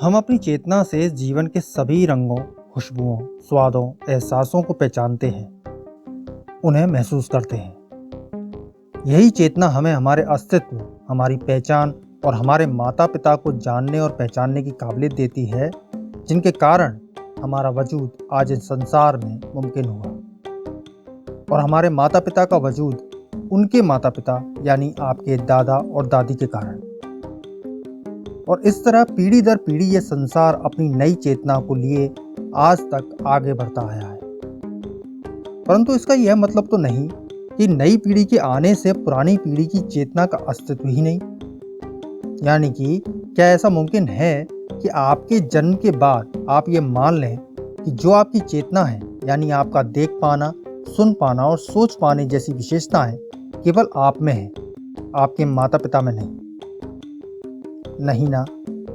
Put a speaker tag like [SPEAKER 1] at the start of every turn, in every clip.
[SPEAKER 1] हम अपनी चेतना से जीवन के सभी रंगों, खुशबुओं, स्वादों, एहसासों को पहचानते हैं, उन्हें महसूस करते हैं। यही चेतना हमें हमारे अस्तित्व, हमारी पहचान और हमारे माता पिता को जानने और पहचानने की काबिलियत देती है, जिनके कारण हमारा वजूद आज इस संसार में मुमकिन हुआ। और हमारे माता पिता का वजूद उनके माता पिता यानी आपके दादा और दादी के कारण। और इस तरह पीढ़ी दर पीढ़ी ये संसार अपनी नई चेतना को लिए आज तक आगे बढ़ता आया है। परंतु इसका यह मतलब तो नहीं कि नई पीढ़ी के आने से पुरानी पीढ़ी की चेतना का अस्तित्व ही नहीं। यानी कि क्या ऐसा मुमकिन है कि आपके जन्म के बाद आप ये मान लें कि जो आपकी चेतना है, यानी आपका देख पाना, सुन पाना और सोच पाने जैसी विशेषताएं केवल आप में है, आपके माता पिता में नहीं? नहीं ना।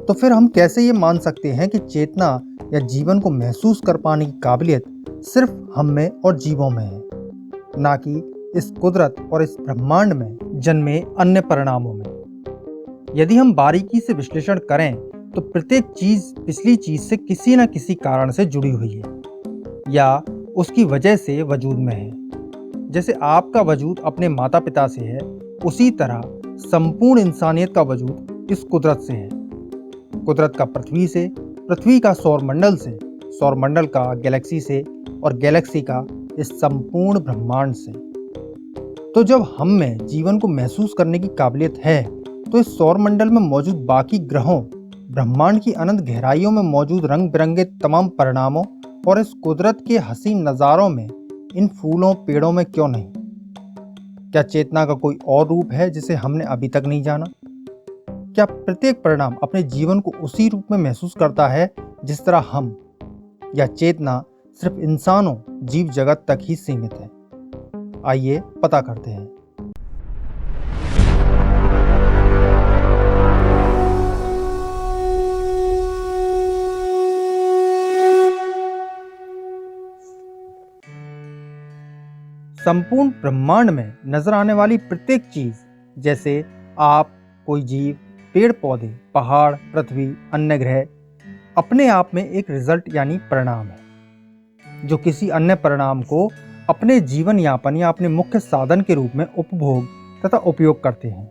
[SPEAKER 1] तो फिर हम कैसे ये मान सकते हैं कि चेतना या जीवन को महसूस कर पाने की काबिलियत सिर्फ हम में और जीवों में है, ना कि इस कुदरत और इस ब्रह्मांड में जन्मे अन्य परिणामों में? यदि हम बारीकी से विश्लेषण करें तो प्रत्येक चीज पिछली चीज से किसी न किसी कारण से जुड़ी हुई है या उसकी वजह से वजूद में है। जैसे आपका वजूद अपने माता पिता से है, उसी तरह संपूर्ण इंसानियत का वजूद इस कुदरत से है। कुदरत का पृथ्वी से, पृथ्वी का सौरमंडल से, सौरमंडल का गैलेक्सी से और गैलेक्सी का इस संपूर्ण ब्रह्मांड से। तो जब हम में जीवन को महसूस करने की काबिलियत है, तो इस सौरमंडल में मौजूद बाकी ग्रहों, ब्रह्मांड की अनंत गहराइयों में मौजूद रंग बिरंगे तमाम परिणामों और इस कुदरत के हसीन नज़ारों में, इन फूलों पेड़ों में क्यों नहीं? क्या चेतना का कोई और रूप है जिसे हमने अभी तक नहीं जाना? क्या प्रत्येक परिणाम अपने जीवन को उसी रूप में महसूस करता है जिस तरह हम? या चेतना सिर्फ इंसानों, जीव जगत तक ही सीमित है? आइए पता करते हैं। संपूर्ण ब्रह्मांड में नजर आने वाली प्रत्येक चीज, जैसे आप, कोई जीव, पेड़ पौधे, पहाड़, पृथ्वी, अन्य ग्रह, अपने आप में एक रिजल्ट यानी परिणाम है, जो किसी अन्य परिणाम को अपने जीवन यापन या अपने मुख्य साधन के रूप में उपभोग तथा उपयोग करते हैं।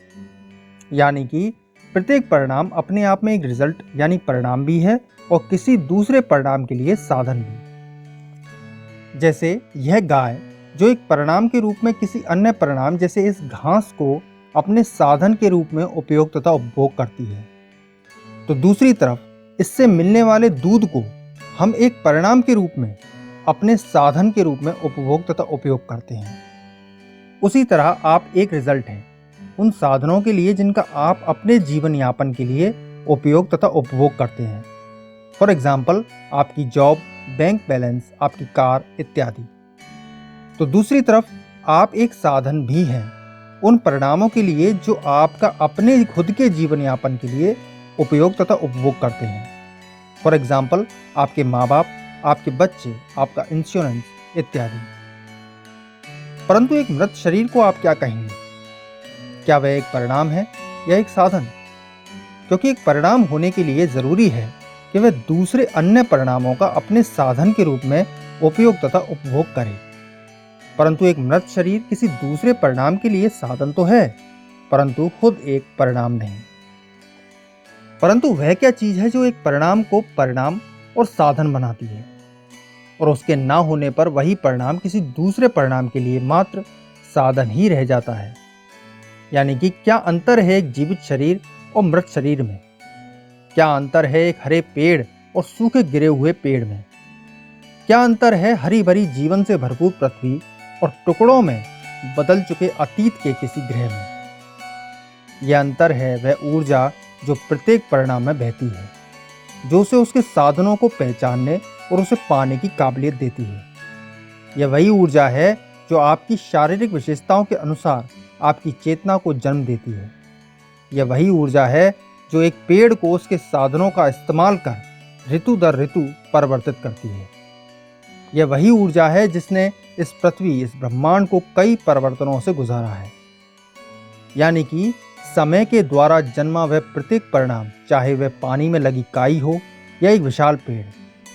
[SPEAKER 1] यानी कि प्रत्येक परिणाम अपने आप में एक रिजल्ट यानी परिणाम भी है और किसी दूसरे परिणाम के लिए साधन भी। जैसे यह गाय जो एक परिणाम के रूप में किसी अन्य परिणाम जैसे इस घास को अपने साधन के रूप में उपयोग तथा उपभोग करती है, तो दूसरी तरफ इससे मिलने वाले दूध को हम एक परिणाम के रूप में अपने साधन के रूप में उपभोग तथा उपयोग करते हैं। उसी तरह आप एक रिजल्ट हैं उन साधनों के लिए जिनका आप अपने जीवन यापन के लिए उपयोग तथा उपभोग करते हैं। फॉर एग्जाम्पल, आपकी जॉब, बैंक बैलेंस, आपकी कार इत्यादि। तो दूसरी तरफ आप एक साधन भी हैं उन परिणामों के लिए जो आपका अपने खुद के जीवन यापन के लिए उपयोग तथा उपभोग करते हैं। फॉर एग्जाम्पल, आपके माँ बाप, आपके बच्चे, आपका इंश्योरेंस इत्यादि। परंतु एक मृत शरीर को आप क्या कहेंगे? क्या वह एक परिणाम है या एक साधन? क्योंकि एक परिणाम होने के लिए जरूरी है कि वह दूसरे अन्य परिणामों का अपने साधन के रूप में उपयोग तथा उपभोग करे। परंतु एक मृत शरीर किसी दूसरे परिणाम के लिए साधन तो है, परंतु खुद एक परिणाम नहीं। परंतु वह क्या चीज है जो एक परिणाम को परिणाम और साधन बनाती है, और उसके ना होने पर वही परिणाम किसी दूसरे परिणाम के लिए मात्र साधन ही रह जाता है? यानी कि क्या अंतर है एक जीवित शरीर और मृत शरीर में? क्या अंतर है एक हरे पेड़ और सूखे गिरे हुए पेड़ में? क्या अंतर है हरी भरी जीवन से भरपूर पृथ्वी और टुकड़ों में बदल चुके अतीत के किसी ग्रह में? यह अंतर है वह ऊर्जा जो प्रत्येक परिणाम में बहती है, जो उसे उसके साधनों को पहचानने और उसे पाने की काबिलियत देती है। यह वही ऊर्जा है जो आपकी शारीरिक विशेषताओं के अनुसार आपकी चेतना को जन्म देती है। यह वही ऊर्जा है जो एक पेड़ को उसके साधनों का इस्तेमाल कर ऋतु दर ऋतु परिवर्तित करती है। यह वही ऊर्जा है जिसने इस पृथ्वी, इस ब्रह्मांड को कई परिवर्तनों से गुजारा है। यानी कि समय के द्वारा जन्मा वह प्रत्येक परिणाम, चाहे वह पानी में लगी काई हो या एक विशाल पेड़,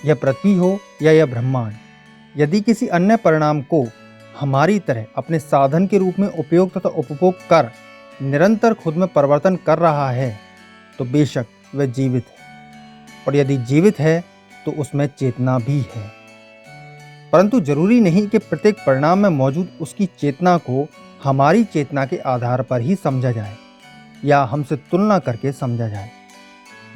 [SPEAKER 1] यह पृथ्वी हो या यह ब्रह्मांड, यदि किसी अन्य परिणाम को हमारी तरह अपने साधन के रूप में उपयोग तथा उपभोग कर निरंतर खुद में परिवर्तन कर रहा है तो बेशक वह जीवित है, और यदि जीवित है तो उसमें चेतना भी है। परंतु जरूरी नहीं कि प्रत्येक परिणाम में मौजूद उसकी चेतना को हमारी चेतना के आधार पर ही समझा जाए या हमसे तुलना करके समझा जाए।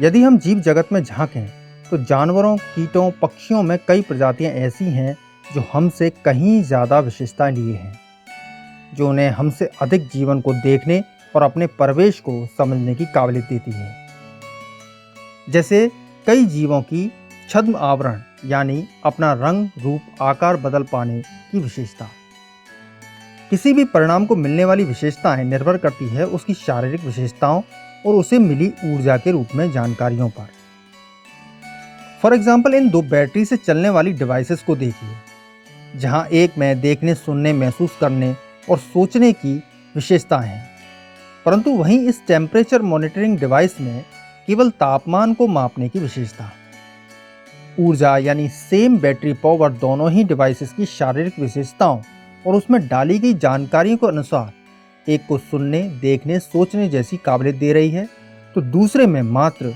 [SPEAKER 1] यदि हम जीव जगत में झांकें तो जानवरों, कीटों, पक्षियों में कई प्रजातियां ऐसी हैं जो हमसे कहीं ज़्यादा विशेषताएं लिए हैं, जो उन्हें हमसे अधिक जीवन को देखने और अपने परिवेश को समझने की काबिलियत देती है। जैसे कई जीवों की छद्म आवरण यानी अपना रंग, रूप, आकार बदल पाने की विशेषता। किसी भी परिणाम को मिलने वाली विशेषताएं निर्भर करती है उसकी शारीरिक विशेषताओं और उसे मिली ऊर्जा के रूप में जानकारियों पर। फॉर एग्जाम्पल, इन दो बैटरी से चलने वाली डिवाइसेस को देखिए, जहां एक में देखने, सुनने, महसूस करने और सोचने की विशेषताएं हैं, परंतु वहीं इस टेम्परेचर मॉनिटरिंग डिवाइस में केवल तापमान को मापने की विशेषता। ऊर्जा यानी सेम बैटरी पावर दोनों ही डिवाइसेस की शारीरिक विशेषताओं और उसमें डाली गई जानकारियों के अनुसार एक को सुनने, देखने, सोचने जैसी काबिलियत दे रही है तो दूसरे में मात्र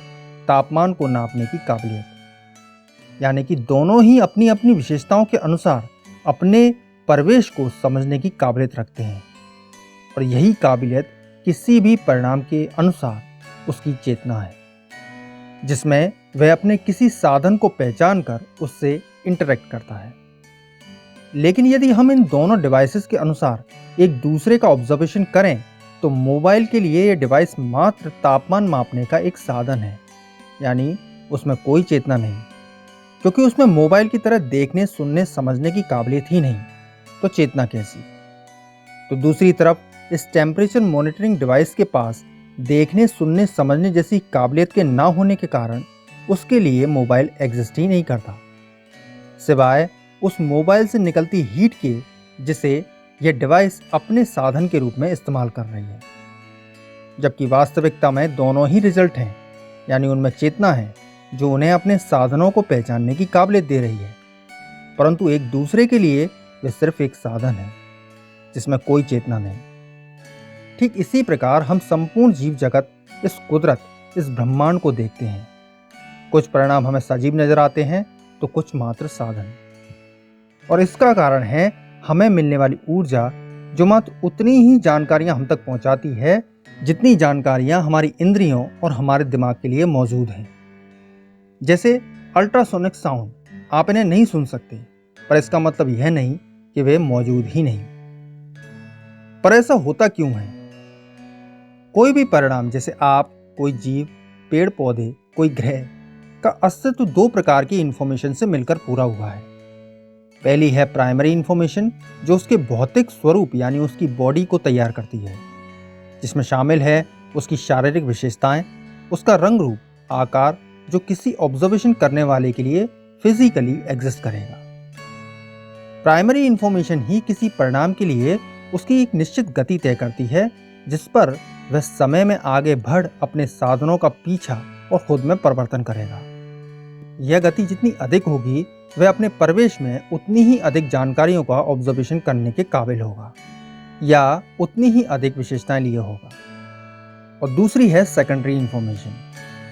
[SPEAKER 1] तापमान को नापने की काबिलियत। यानी कि दोनों ही अपनी अपनी विशेषताओं के अनुसार अपने परिवेश को समझने की काबिलियत रखते हैं, और यही काबिलियत किसी भी परिणाम के अनुसार उसकी चेतना है, जिसमें वह अपने किसी साधन को पहचान कर उससे इंटरेक्ट करता है। लेकिन यदि हम इन दोनों डिवाइसेस के अनुसार एक दूसरे का ऑब्जर्वेशन करें तो मोबाइल के लिए यह डिवाइस मात्र तापमान मापने का एक साधन है, यानी उसमें कोई चेतना नहीं, क्योंकि उसमें मोबाइल की तरह देखने, सुनने, समझने की काबिलियत ही नहीं, तो चेतना कैसी। तो दूसरी तरफ इस टेम्परेचर मॉनिटरिंग डिवाइस के पास देखने, सुनने, समझने जैसी काबिलियत के ना होने के कारण उसके लिए मोबाइल एग्जिस्ट ही नहीं करता, सिवाय उस मोबाइल से निकलती हीट के, जिसे यह डिवाइस अपने साधन के रूप में इस्तेमाल कर रही है। जबकि वास्तविकता में दोनों ही रिजल्ट हैं, यानी उनमें चेतना है जो उन्हें अपने साधनों को पहचानने की काबिलियत दे रही है, परंतु एक दूसरे के लिए वे सिर्फ एक साधन है जिसमें कोई चेतना नहीं। ठीक इसी प्रकार हम संपूर्ण जीव जगत, इस कुदरत, इस ब्रह्मांड को देखते हैं। कुछ परिणाम हमें सजीव नजर आते हैं तो कुछ मात्र साधन, और इसका कारण है हमें मिलने वाली ऊर्जा, जो मात्र उतनी ही जानकारियां हम तक पहुंचाती है जितनी जानकारियां हमारी इंद्रियों और हमारे दिमाग के लिए मौजूद हैं। जैसे अल्ट्रासोनिक साउंड, आप इन्हें नहीं सुन सकते, पर इसका मतलब यह नहीं कि वे मौजूद ही नहीं। पर ऐसा होता क्यों है? कोई भी परिणाम, जैसे आप, कोई जीव, पेड़ पौधे, कोई ग्रह का अस्तित्व दो प्रकार की इंफॉर्मेशन से मिलकर पूरा हुआ है। पहली है प्राइमरी इंफॉर्मेशन, जो उसके भौतिक स्वरूप यानी उसकी बॉडी को तैयार करती है, जिसमें शामिल है उसकी शारीरिक विशेषताएं, उसका रंग, रूप, आकार, जो किसी ऑब्जर्वेशन करने वाले के लिए फिजिकली एग्जिस्ट करेगा। प्राइमरी इंफॉर्मेशन ही किसी परिणाम के लिए उसकी एक निश्चित गति तय करती है, जिस पर वह समय में आगे बढ़ अपने साधनों का पीछा और खुद में परिवर्तन करेगा। यह गति जितनी अधिक होगी, वह अपने परिवेश में उतनी ही अधिक जानकारियों का ऑब्जर्वेशन करने के काबिल होगा या उतनी ही अधिक विशेषताएं लिए होगा। और दूसरी है सेकेंडरी इंफॉर्मेशन,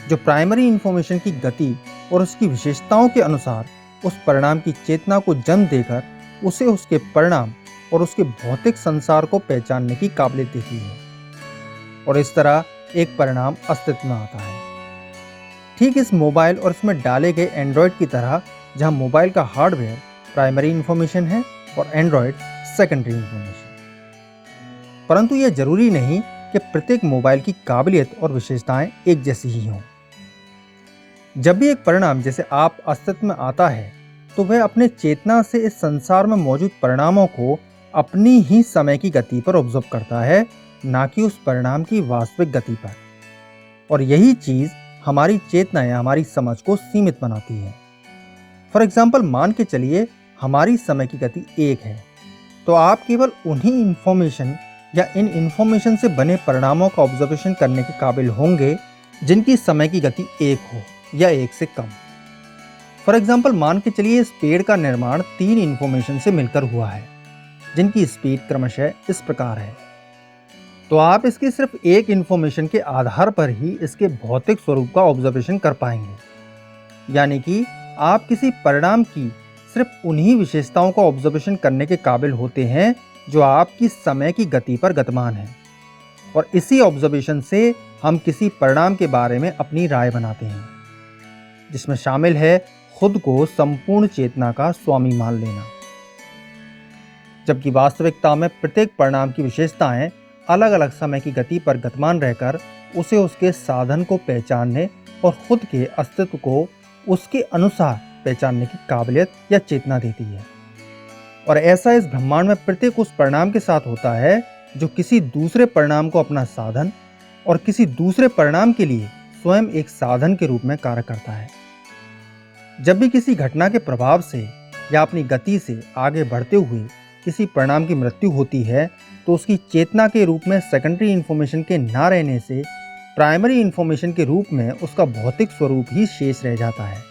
[SPEAKER 1] जो प्राइमरी इंफॉर्मेशन की गति और उसकी विशेषताओं के अनुसार उस परिणाम की चेतना को जन्म देकर उसे उसके परिणाम और उसके भौतिक संसार को पहचानने की काबिलियत देती है, और इस तरह एक परिणाम अस्तित्व में आता है। ठीक इस मोबाइल और इसमें डाले गए एंड्रॉयड की तरह, जहां मोबाइल का हार्डवेयर प्राइमरी इंफॉर्मेशन है और एंड्रॉयड सेकेंडरी इंफॉर्मेशन। परंतु यह जरूरी नहीं कि प्रत्येक मोबाइल की काबिलियत और विशेषताएं एक जैसी ही हों। जब भी एक परिणाम, जैसे आप, अस्तित्व में आता है तो वह अपने चेतना से इस संसार में मौजूद परिणामों को अपनी ही समय की गति पर ऑब्जर्व करता है, ना कि उस परिणाम की वास्तविक गति पर। और यही चीज हमारी चेतना या हमारी समझ को सीमित बनाती है। फॉर एग्जाम्पल, मान के चलिए हमारी समय की गति 1 है, तो आप केवल उन्हीं इंफॉर्मेशन या इन इंफॉर्मेशन से बने परिणामों का ऑब्जर्वेशन करने के काबिल होंगे जिनकी समय की गति 1 हो या 1 से कम। फॉर एग्जाम्पल मान के चलिए इस पेड़ का निर्माण 3 इंफॉर्मेशन से मिलकर हुआ है जिनकी स्पीड क्रमशः इस प्रकार है। तो आप इसकी सिर्फ एक इंफॉर्मेशन के आधार पर ही इसके भौतिक स्वरूप का ऑब्जर्वेशन कर पाएंगे, यानी कि आप किसी परिणाम की सिर्फ उन्हीं विशेषताओं का ऑब्जर्वेशन करने के काबिल होते हैं जो आपकी समय की गति पर गतिमान है, और इसी ऑब्जर्वेशन से हम किसी परिणाम के बारे में अपनी राय बनाते हैं, जिसमें शामिल है खुद को संपूर्ण चेतना का स्वामी मान लेना। जबकि वास्तविकता में प्रत्येक परिणाम की विशेषताएं अलग अलग समय की गति पर गतिमान रहकर उसे उसके साधन को पहचानने और खुद के अस्तित्व को उसके अनुसार पहचानने की काबिलियत या चेतना देती है। और ऐसा इस ब्रह्मांड में प्रत्येक उस परिणाम के साथ होता है जो किसी दूसरे परिणाम को अपना साधन और किसी दूसरे परिणाम के लिए स्वयं एक साधन के रूप में कार्य करता है। जब भी किसी घटना के प्रभाव से या अपनी गति से आगे बढ़ते हुए किसी परिणाम की मृत्यु होती है तो उसकी चेतना के रूप में सेकेंडरी इंफॉर्मेशन के ना रहने से प्राइमरी इंफॉर्मेशन के रूप में उसका भौतिक स्वरूप ही शेष रह जाता है,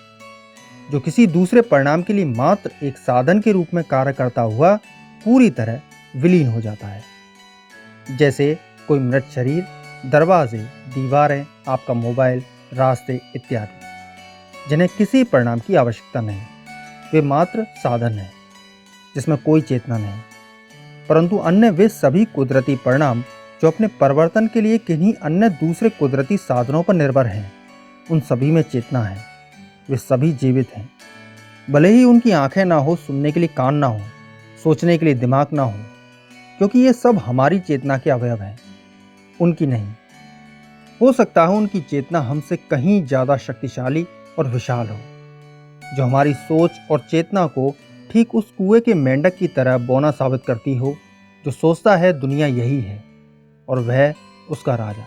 [SPEAKER 1] जो किसी दूसरे परिणाम के लिए मात्र एक साधन के रूप में कार्य करता हुआ पूरी तरह विलीन हो जाता है। जैसे कोई मृत शरीर, दरवाजे, दीवारें, आपका मोबाइल, रास्ते इत्यादि, जिन्हें किसी परिणाम की आवश्यकता नहीं, वे मात्र साधन हैं जिसमें कोई चेतना नहीं। परंतु अन्य वे सभी कुदरती परिणाम जो अपने परिवर्तन के लिए किन्हीं अन्य दूसरे कुदरती साधनों पर निर्भर हैं, उन सभी में चेतना है। वे सभी जीवित हैं, भले ही उनकी आंखें ना हो, सुनने के लिए कान ना हो, सोचने के लिए दिमाग ना हो, क्योंकि ये सब हमारी चेतना के अवयव हैं, उनकी नहीं। हो सकता है उनकी चेतना हमसे कहीं ज़्यादा शक्तिशाली और विशाल हो, जो हमारी सोच और चेतना को ठीक उस कुएं के मेंढक की तरह बौना साबित करती हो जो सोचता है दुनिया यही है और वह उसका राजा।